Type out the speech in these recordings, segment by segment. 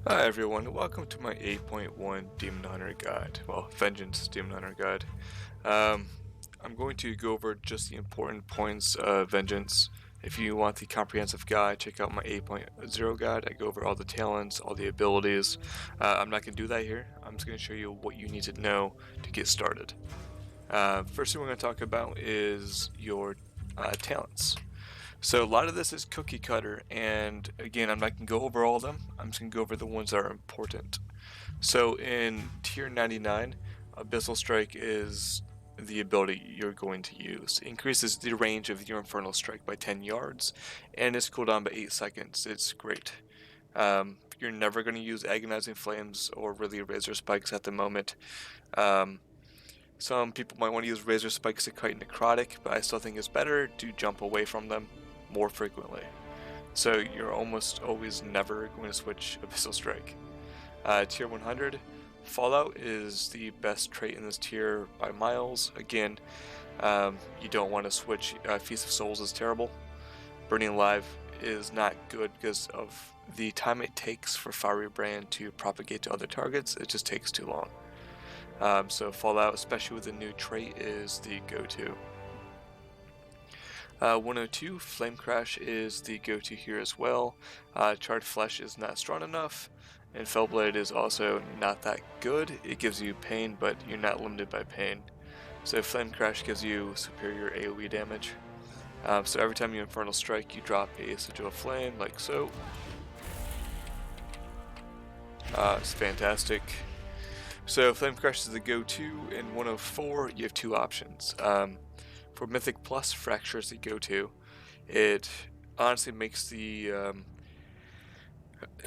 Hi everyone, welcome to my 8.1 Demon Hunter guide. Well, Vengeance Demon Hunter guide. Um, I'm going to go over just the important points of Vengeance. If you want the comprehensive guide, check out my 8.0 guide. I go over all the talents, all the abilities. I'm not going to do that here. I'm just going to show you what you need to know to get started. First thing we're going to talk about is your talents. So a lot of this is cookie cutter, and again, I'm not going to go over all of them. I'm just going to go over the ones that are important. So in tier 99, Abyssal Strike is the ability you're going to use. It increases the range of your Infernal Strike by 10 yards, and its cooldown by 8 seconds. It's great. You're never going to use Agonizing Flames or really Razor Spikes at the moment. Some people might want to use Razor Spikes to kite Necrotic, but I still think it's better to jump away from them more frequently. So you're almost always never going to switch Abyssal Strike. Tier 100, Fallout is the best trait in this tier by miles. Again, you don't want to switch. Feast of Souls is terrible. Burning Alive is not good because of the time it takes for Fiery Brand to propagate to other targets. It just takes too long. So Fallout, especially with the new trait, is the go-to. 102, Flame Crash is the go-to here as well. Charred Flesh is not strong enough, and Fellblade is also not that good. It gives you pain, but you're not limited by pain. So Flame Crash gives you superior AoE damage. So every time you Infernal Strike, you drop a Sigil of Flame, like so. It's fantastic. So Flame Crash is the go-to. In 104, you have two options. For Mythic Plus, Fracture is the go-to. It honestly makes the, in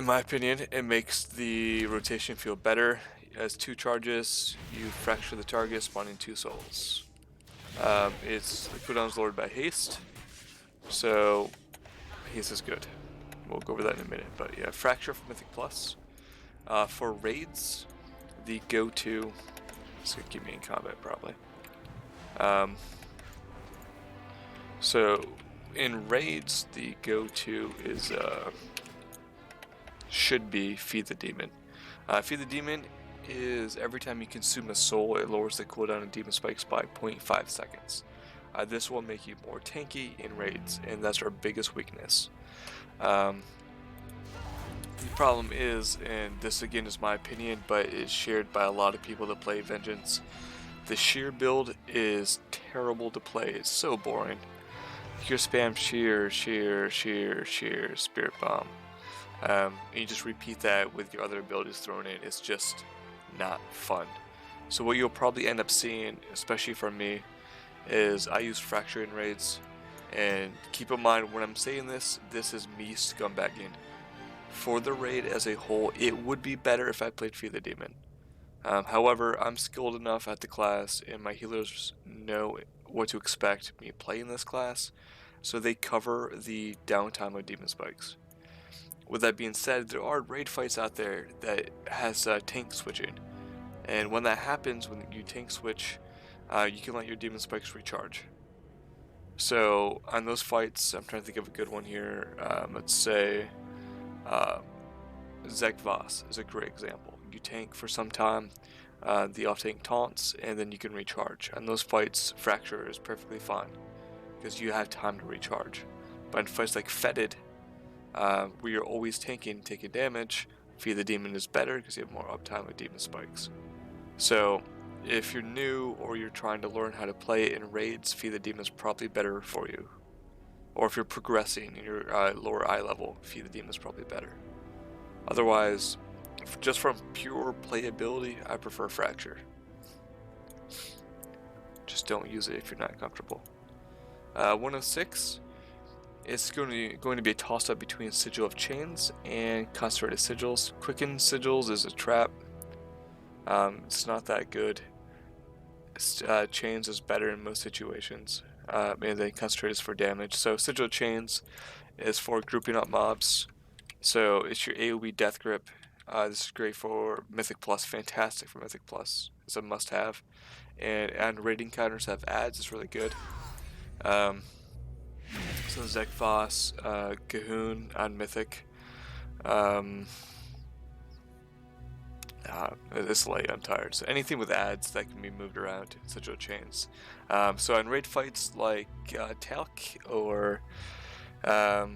my opinion, it makes the rotation feel better. It has two charges. You fracture the target, spawning 2 souls. Its cooldown is lowered by haste, so haste is good. We'll go over that in a minute. But yeah, Fracture for Mythic Plus. For raids, the go-to. It's gonna keep me in combat probably. So in raids, the go-to is should be Feed the Demon. Feed the Demon is every time you consume a soul, it lowers the cooldown of Demon Spikes by 0.5 seconds. This will make you more tanky in raids, and that's our biggest weakness. The problem is, and this again is my opinion, but it's shared by a lot of people that play Vengeance, the sheer build is terrible to play. It's so boring. You spam sheer, Spirit Bomb. And you just repeat that with your other abilities thrown in. It's just not fun. So what you'll probably end up seeing, especially for me, is I use Fracture in raids. And keep in mind, when I'm saying this, this is me scumbagging. For the raid as a whole, it would be better if I played Feed the Demon. However, I'm skilled enough at the class, and my healers know what to expect me playing this class, so they cover the downtime of Demon Spikes. With that being said, there are raid fights out there that has tank switching, and when that happens, when you tank switch, you can let your Demon Spikes recharge. So on those fights, I'm trying to think of a good one here. Let's say Zekvos is a great example. You tank for some time, the off-tank taunts, and then you can recharge. On those fights, Fracture is perfectly fine, because you have time to recharge. But in fights like Fetid, where you're always taking damage, Feed the Demon is better because you have more uptime with Demon Spikes. So if you're new or you're trying to learn how to play it in raids, Feed the Demon is probably better for you. Or if you're progressing in your lower eye level, Feed the Demon is probably better. Otherwise, just from pure playability, I prefer Fracture. Just don't use it if you're not comfortable. 106, it's going to be a toss-up between Sigil of Chains and Concentrated Sigils. Quicken Sigils is a trap. It's not that good. Chains is better in most situations, and then Concentrated is for damage. So Sigil Chains is for grouping up mobs. So it's your AoE Death Grip. This is great for Mythic Plus, fantastic for Mythic Plus. It's a must-have. And raiding counters have ads, it's really good. So Zekvos, Cahoon on Mythic. This late, I'm tired. So anything with ads that can be moved around, sigil chains. So in raid fights like Talc or I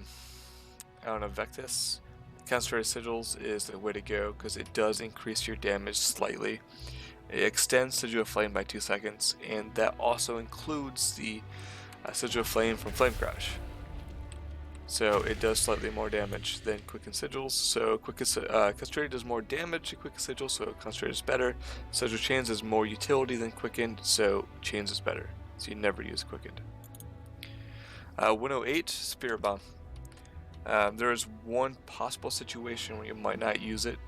don't know, Vectis, concentrated sigils is the way to go because it does increase your damage slightly. It extends Sigil of Flame by 2 seconds, and that also includes the Sigil of Flame from Flame Crash. So it does slightly more damage than Quicken Sigils. So Concentrated does more damage than Quicken Sigils, so Concentrated is better. Sigil Chains is more utility than Quickened, so Chains is better. So you never use Quickened. 108, Spirit Bomb. There is one possible situation where you might not use it.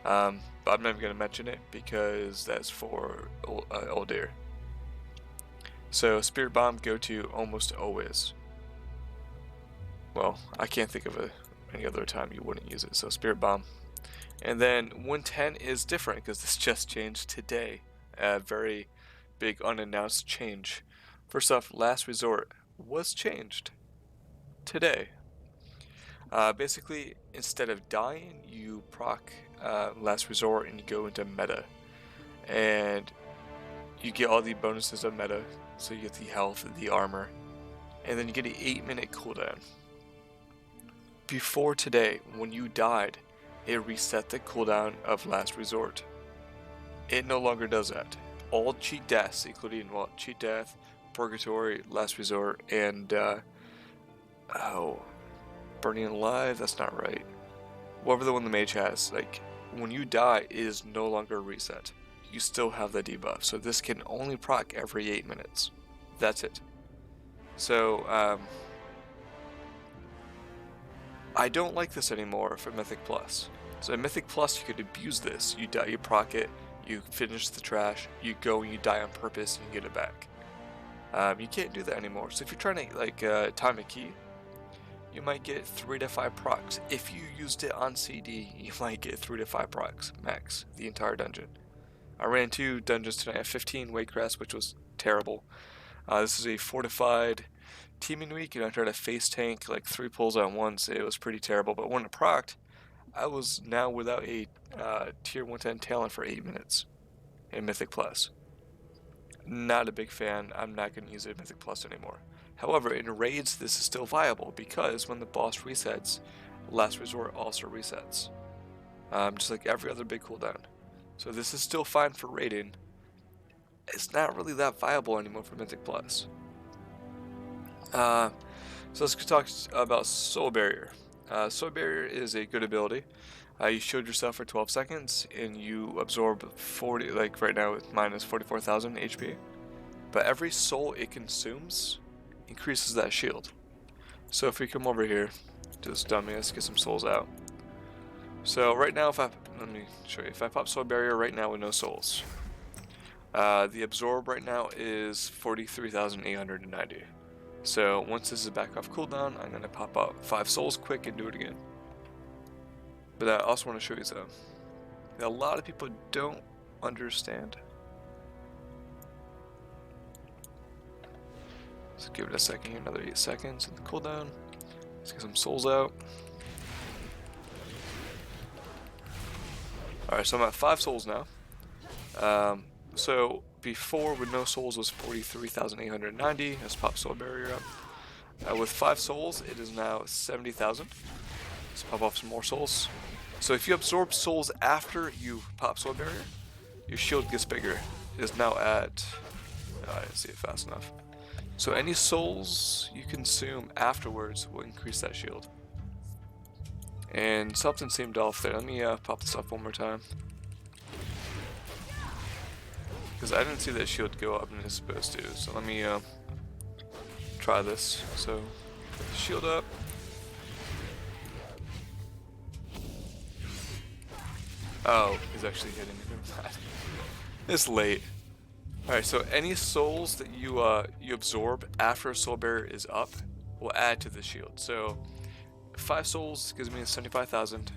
But I'm not even going to mention it because that's for Uldir. So Spirit Bomb go to almost always. Well, I can't think of any other time you wouldn't use it, so Spirit Bomb. And then 110 is different because this just changed today. A very big unannounced change. First off, Last Resort was changed today. Basically, instead of dying, you proc Last Resort and you go into meta. And you get all the bonuses of meta. So you get the health, the armor. And then you get an 8-minute cooldown. Before today, when you died, it reset the cooldown of Last Resort. It no longer does that. All cheat deaths, including cheat death, purgatory, Last Resort, and Burning Alive, that's not right. Whatever the one the mage has, like, when you die, it is no longer reset. You still have the debuff, so this can only proc every 8 minutes. That's it. So, I don't like this anymore for Mythic Plus. So in Mythic Plus, you could abuse this. You die, you proc it, you finish the trash, you go and you die on purpose, and you get it back. You can't do that anymore. So if you're trying to, like, time a key, you might get 3 to 5 procs. If you used it on CD, you might get 3 to 5 procs, max, the entire dungeon. I ran 2 dungeons tonight at 15 Wakecrest, which was terrible. This is a fortified teaming week, and I tried to face tank like 3 pulls at once. It was pretty terrible, but when it procced, I was now without a tier 110 talent for 8 minutes in Mythic Plus. Not a big fan. I'm not going to use it in Mythic Plus anymore. However, in raids, this is still viable because when the boss resets, Last Resort also resets. Just like every other big cooldown. So this is still fine for raiding. It's not really that viable anymore for Mythic Plus. So let's talk about Soul Barrier. Soul Barrier is a good ability. You shield yourself for 12 seconds and you absorb 40, like right now with minus 44,000 HP. But every soul it consumes increases that shield. So if we come over here, just dumbass, get some souls out. So right now, let me show you. If I pop Soul Barrier right now with no souls, the absorb right now is 43,890. So once this is back off cooldown, I'm gonna pop up 5 souls quick and do it again. But I also want to show you something that a lot of people don't understand. Let's give it a second here, another 8 seconds in the cooldown. Let's get some souls out. Alright, so I'm at 5 souls now. So before with no souls was 43,890. Let's pop Soul Barrier up. With 5 souls, it is now 70,000. Let's pop off some more souls. So if you absorb souls after you pop Soul Barrier, your shield gets bigger. It is now at... I didn't see it fast enough. So any souls you consume afterwards will increase that shield. And something seemed off there. Let me pop this up one more time. Because I didn't see that shield go up and it's supposed to. So let me try this. So shield up. Oh, he's actually hitting me. It's late. Alright, so any souls that you absorb after a soul barrier is up will add to the shield. So 5 souls gives me 75,000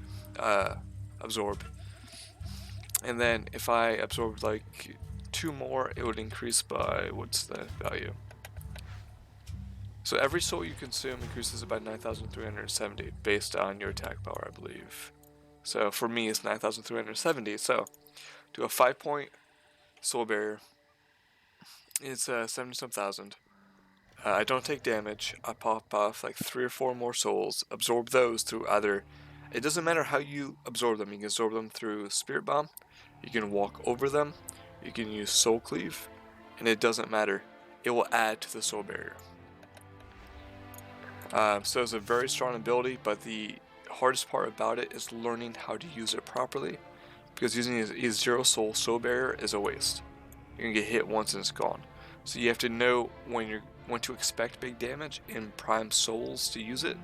absorb. And then if I absorb like 2 more, it would increase by, what's the value? So every soul you consume increases it by 9,370 based on your attack power, I believe. So for me, it's 9,370. So do a 5-point soul barrier. It's 70-some thousand. I don't take damage. I pop off like 3 or 4 more souls. Absorb those through either. It doesn't matter how you absorb them. You can absorb them through Spirit Bomb. You can walk over them. You can use Soul Cleave. And it doesn't matter. It will add to the soul barrier. So it's a very strong ability, but the hardest part about it is learning how to use it properly. Because using a 0 soul barrier is a waste. You're going to get hit once and it's gone. So you have to know when to expect big damage and prime souls to use it.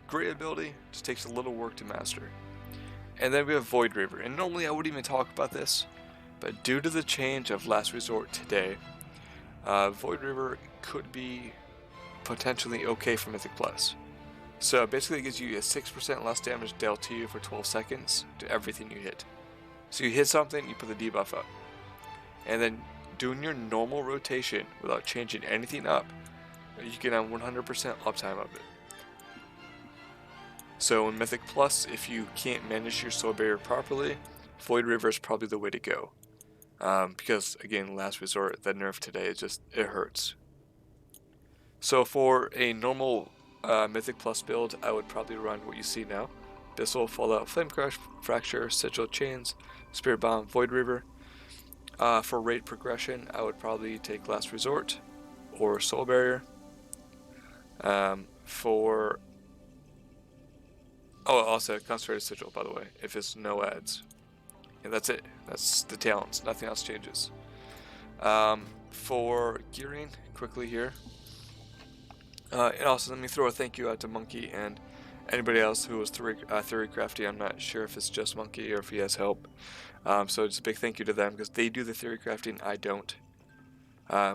Great ability, just takes a little work to master. And then we have Void Reaver, and normally I wouldn't even talk about this, but due to the change of Last Resort today, Void Reaver could be potentially okay for Mythic Plus. So basically it gives you a 6% less damage dealt to you for 12 seconds to everything you hit. So you hit something, you put the debuff up. And then doing your normal rotation without changing anything up, you can have 100% uptime of it. So in Mythic Plus, if you can't manage your soul barrier properly, Void Reaver is probably the way to go. Because again, Last Resort, that nerf today, it hurts. So for a normal Mythic Plus build, I would probably run what you see now: Abyssal, Fallout, Flame Crash, Fracture, Sigil Chains, Spirit Bomb, Void Reaver. For rate progression, I would probably take Last Resort or Soul Barrier. Also Concentrated Sigil, by the way, if it's no ads. And that's it. That's the talents. Nothing else changes. For gearing, quickly here. And also, let me throw a thank you out to Monkey and anybody else who was theory crafty. I'm not sure if it's just Monkey or if he has help. So just a big thank you to them because they do the theory crafting, I don't.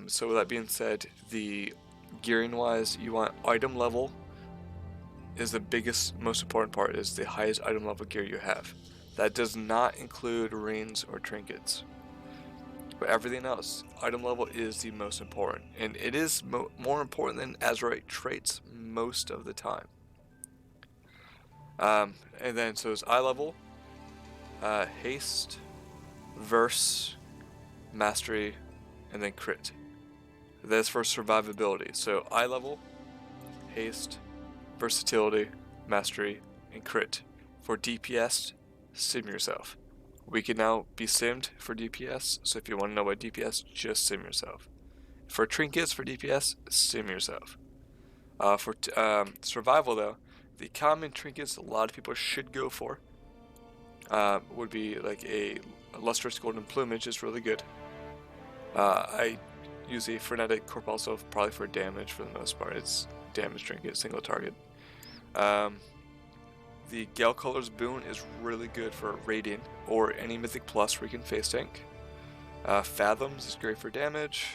So with that being said, the gearing wise, you want item level is the biggest, most important part, is the highest item level gear you have. That does not include rings or trinkets. But everything else, item level is the most important. And it is more important than Azerite traits most of the time. And then, so it's eye level, haste, verse, mastery, and then crit. That's for survivability. So eye level, haste, versatility, mastery, and crit. For DPS, sim yourself. We can now be simmed for DPS, so if you want to know about DPS, just sim yourself. For trinkets for DPS, sim yourself. For survival though, the common trinkets a lot of people should go for would be like a lustrous golden plumage is really good. I use a frenetic corpulsive probably for damage for the most part. It's damage trinket, single target. The Gale Colors boon is really good for raiding or any Mythic Plus where you can face tank. Fathoms is great for damage.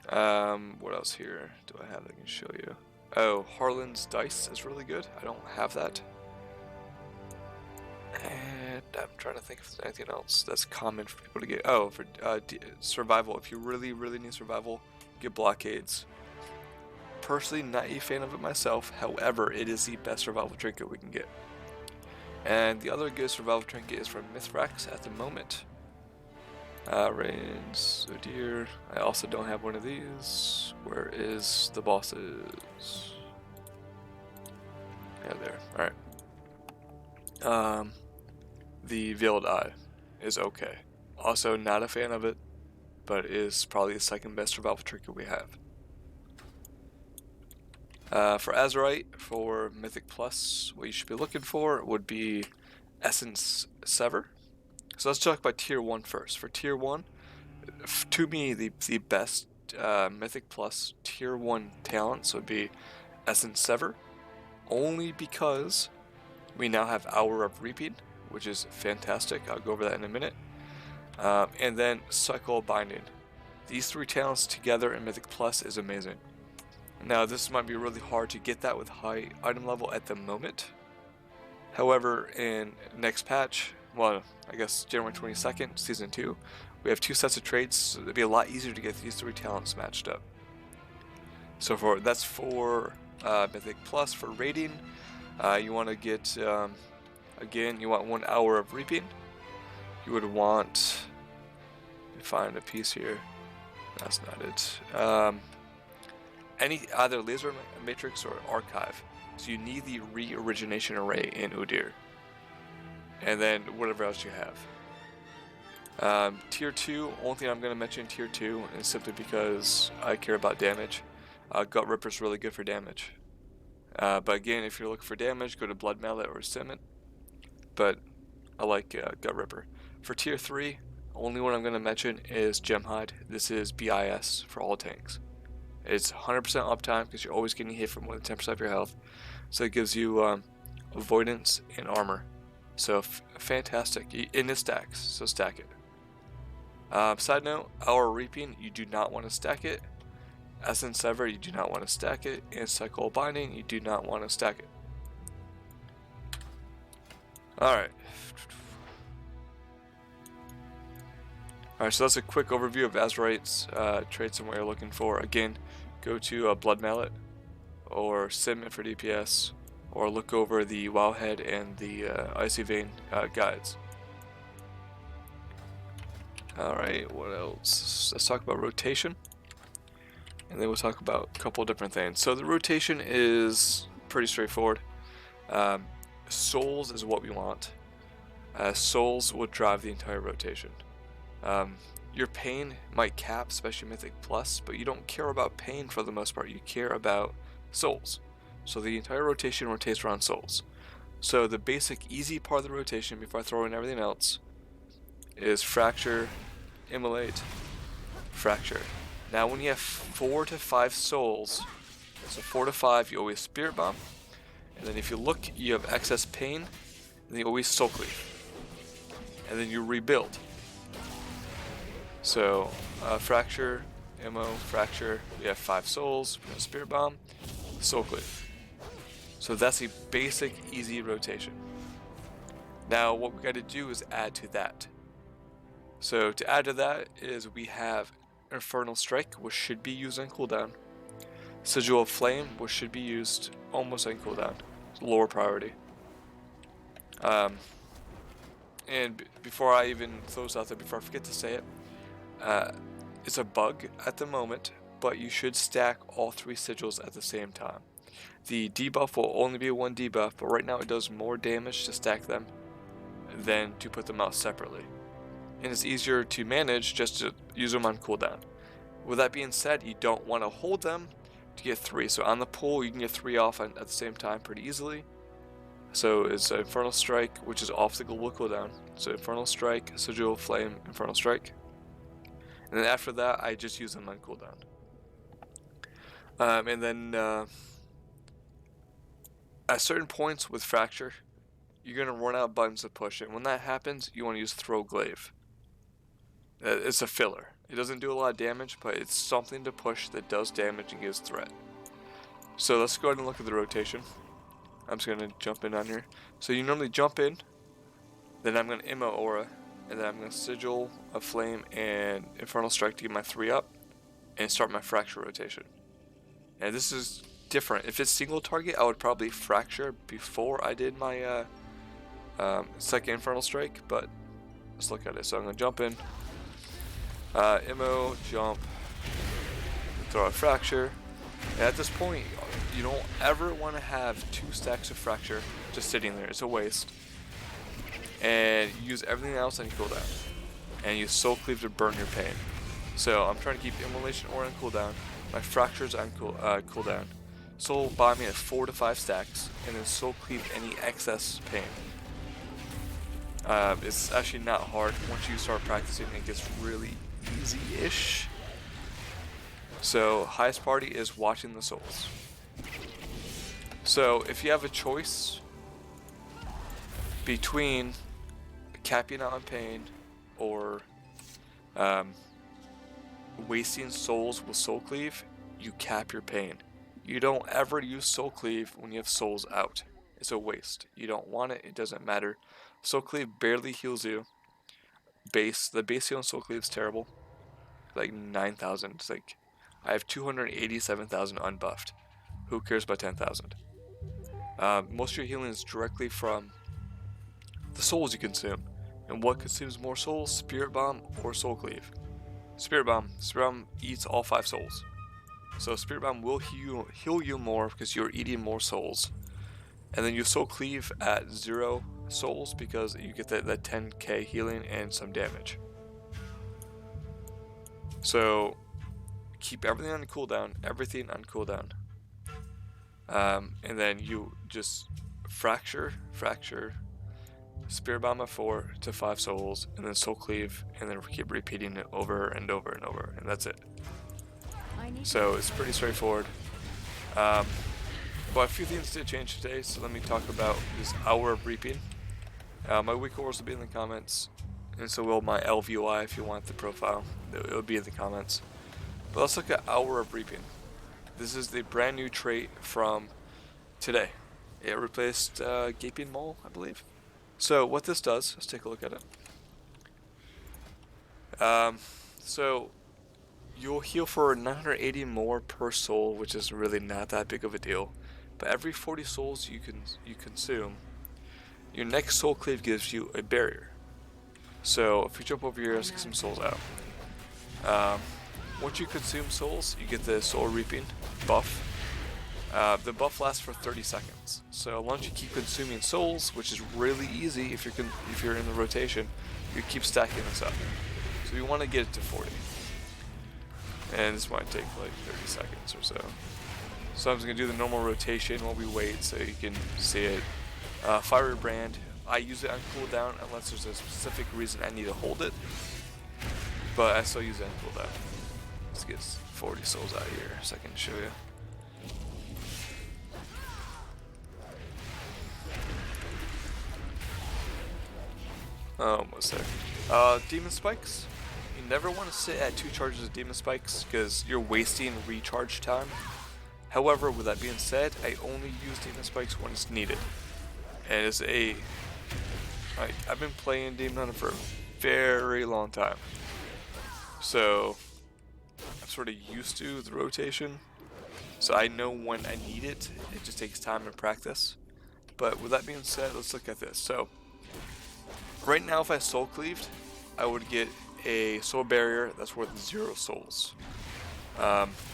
What else here do I have that I can show you? Oh, Harlan's Dice is really good. I don't have that. And I'm trying to think if there's anything else that's common for people to get. Oh, for survival. If you really, really need survival, get Blockades. Personally, not a fan of it myself. However, it is the best survival trinket we can get. And the other good survival trinket is from Mithrax at the moment. Reigns, oh dear. I also don't have one of these. Where is the bosses? Yeah, there. Alright. The Veiled Eye is okay. Also, not a fan of it, but is probably the second best survival trinket we have. For Azerite, for Mythic Plus, what you should be looking for would be Essence Sever. So let's talk about Tier 1 first. For Tier 1, to me, the best Mythic Plus Tier 1 talents would be Essence Sever, only because we now have Hour of Reaping, which is fantastic. I'll go over that in a minute. And then Cycle Binding. These 3 talents together in Mythic Plus is amazing. Now, this might be really hard to get that with high item level at the moment. However, in next patch, well, I guess January 22nd, Season 2, we have 2 sets of traits, so it'd be a lot easier to get these 3 talents matched up. So that's for Mythic Plus. For rating, you want to get Again, you want 1 hour of reaping. You would want, let me find a piece here. That's not it. Any either laser matrix or archive. So you need the re-origination array in Udyr, and then whatever else you have. Tier 2, only thing I'm going to mention Tier 2 is simply because I care about damage. Gut Ripper is really good for damage. But again, if you're looking for damage, go to Blood Mallet or Simmet. But I like Gut Ripper. For Tier 3, only one I'm going to mention is Gemhide. This is BIS for all tanks. It's 100% uptime because you're always getting hit for more than 10% of your health. So it gives you avoidance and armor. So fantastic. And it stacks, so stack it. Side note, Our Reaping, you do not want to stack it. Essence Sever, you do not want to stack it. And Cycle Binding, you do not want to stack it. Alright. Alright, so that's a quick overview of Azerite's traits and what you're looking for. Again, go to Blood Mallet or Simmet for DPS, or look over the Wowhead and the Icy Vein guides. Alright, what else? Let's talk about rotation, and then we'll talk about a couple different things. So the rotation is pretty straightforward. Souls is what we want. Souls will drive the entire rotation. Your pain might cap, especially Mythic Plus, but you don't care about pain for the most part. You care about souls. So the entire rotation rotates around souls. So the basic easy part of the rotation, before I throw in everything else, is Fracture, Immolate, Fracture. Now when you have 4 to 5 souls, so 4 to 5, you always Spirit Bomb. And then if you look, you have excess pain, and then you always Soul Cleave. And then you rebuild. So, Fracture, Immo, Fracture, we have 5 souls, we have Spirit Bomb, Soul Cleave. So that's a basic, easy rotation. Now, what we got to do is add to that. So, to add to that is we have Infernal Strike, which should be used on cooldown. Sigil of Flame, which should be used almost on cooldown. It's lower priority. And before I even throw this out there, before I forget to say it, it's a bug at the moment, but you should stack all 3 sigils at the same time. The debuff will only be 1 debuff, but right now it does more damage to stack them than to put them out separately. And it's easier to manage just to use them on cooldown. With that being said, you don't want to hold them to get 3. So on the pull, you can get 3 off at the same time pretty easily. So it's Infernal Strike, which is off the global cooldown. So Infernal Strike, Sigil of Flame, Infernal Strike. And then after that, I just use them on cooldown. And then at certain points with Fracture, you're going to run out of buttons to push. And when that happens, you want to use Throw Glaive. It's a filler. It doesn't do a lot of damage, but it's something to push that does damage and gives threat. So let's go ahead and look at the rotation. I'm just going to jump in on here. So you normally jump in, then I'm going to Immo Aura, and then I'm going to Sigil of Flame and Infernal Strike to get my 3 up, and start my Fracture rotation. And this is different. If it's single target, I would probably Fracture before I did my second Infernal Strike, but let's look at it. So I'm going to jump in, Immo, jump, throw a Fracture, and at this point, you don't ever want to have 2 stacks of Fracture just sitting there. It's a waste. And use everything else on your cooldown. And use Soul Cleave to burn your pain. So I'm trying to keep Immolation Aura on cooldown, my Fractures on cooldown, Soul Bombing at 4 to 5 stacks, and then Soul Cleave any excess pain. It's actually not hard. Once you start practicing, it gets really easy-ish. So highest party is watching the souls. So if you have a choice between capping out on pain or wasting souls with Soul Cleave, you cap your pain. You don't ever use Soul Cleave when you have souls out. It's a waste. You don't want it. It doesn't matter. Soul Cleave barely heals you. The base heal on Soul Cleave is terrible. Like 9,000. It's like I have 287,000 unbuffed. Who cares about 10,000? Most of your healing is directly from the souls you consume. And what consumes more souls, Spirit Bomb or Soul Cleave? Spirit Bomb. Spirit Bomb eats all 5 souls. So Spirit Bomb will heal you more because you're eating more souls. And then you Soul Cleave at 0 souls because you get that 10k healing and some damage. So keep everything on cooldown, and then you just fracture, Spirit Bomb at 4 to 5 souls, and then Soul Cleave, and then keep repeating it over and over and over, and that's it. So it's pretty straightforward. But a few things did change today, so let me talk about this Hour of Reaping. My week course will be in the comments, and so will my LVOI if you want the profile. It will be in the comments. But let's look at Hour of Reaping. This is the brand new trait from today. It replaced Gaping Maw, I believe. So what this does, let's take a look at it. So you'll heal for 980 more per soul, which is really not that big of a deal. But every 40 souls you consume, your next Soul Cleave gives you a barrier. So if you jump over here, let's get some souls out. Once you consume souls, you get the Soul Reaping buff. The buff lasts for 30 seconds. So as long as you keep consuming souls, which is really easy if you're in the rotation, you keep stacking this up. So you want to get it to 40. And this might take like 30 seconds or so. So I'm just going to do the normal rotation while we wait so you can see it. Fiery Brand, I use it on cooldown unless there's a specific reason I need to hold it. But I still use it on cooldown. Let's get 40 souls out here so I can show you. Almost there. Demon Spikes. You never want to sit at 2 charges of Demon Spikes because you're wasting recharge time. However, with that being said, I only use Demon Spikes when it's needed. And it's I've been playing Demon Hunter for a very long time. So I'm sort of used to the rotation. So I know when I need it. It just takes time and practice. But with that being said, let's look at this. So right now, if I Soul Cleaved, I would get a soul barrier that's worth 0 souls.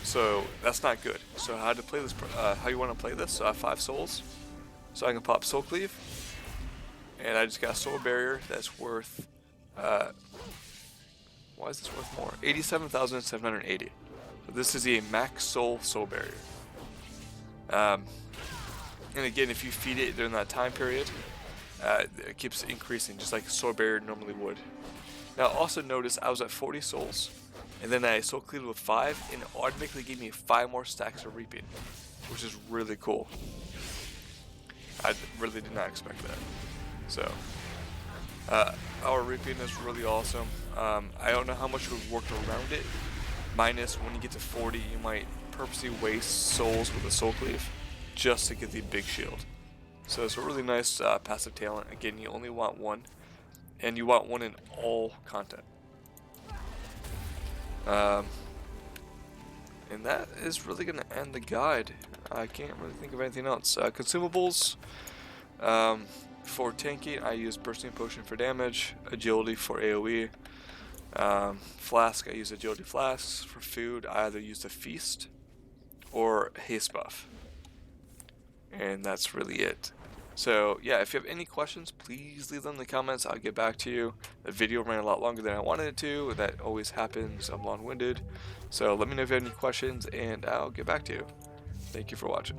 So that's not good. So how to play this? How you want to play this? So I have 5 souls, so I can pop Soul Cleave, and I just got a soul barrier that's worth. Why is this worth more? 87,780. So this is a max soul barrier. And again, if you feed it during that time period, it keeps increasing just like soul barrier normally would. Now also notice I was at 40 souls, and then I Soul Cleaved with 5, and it automatically gave me 5 more stacks of Reaping, which is really cool. I really did not expect that. So, our Reaping is really awesome. I don't know how much we've worked around it, minus when you get to 40, you might purposely waste souls with a Soul Cleave just to get the big shield. So it's a really nice passive talent. Again, you only want 1. And you want 1 in all content. And that is really going to end the guide. I can't really think of anything else. Consumables. For tanking, I use Bursting Potion for damage. Agility for AoE. Flask, I use Agility Flasks. For food, I either use the Feast or Haste buff. And that's really it. So yeah, if you have any questions, please leave them in the comments. I'll get back to you. The video ran a lot longer than I wanted it to. That always happens. I'm long-winded. So let me know if you have any questions, and I'll get back to you. Thank you for watching.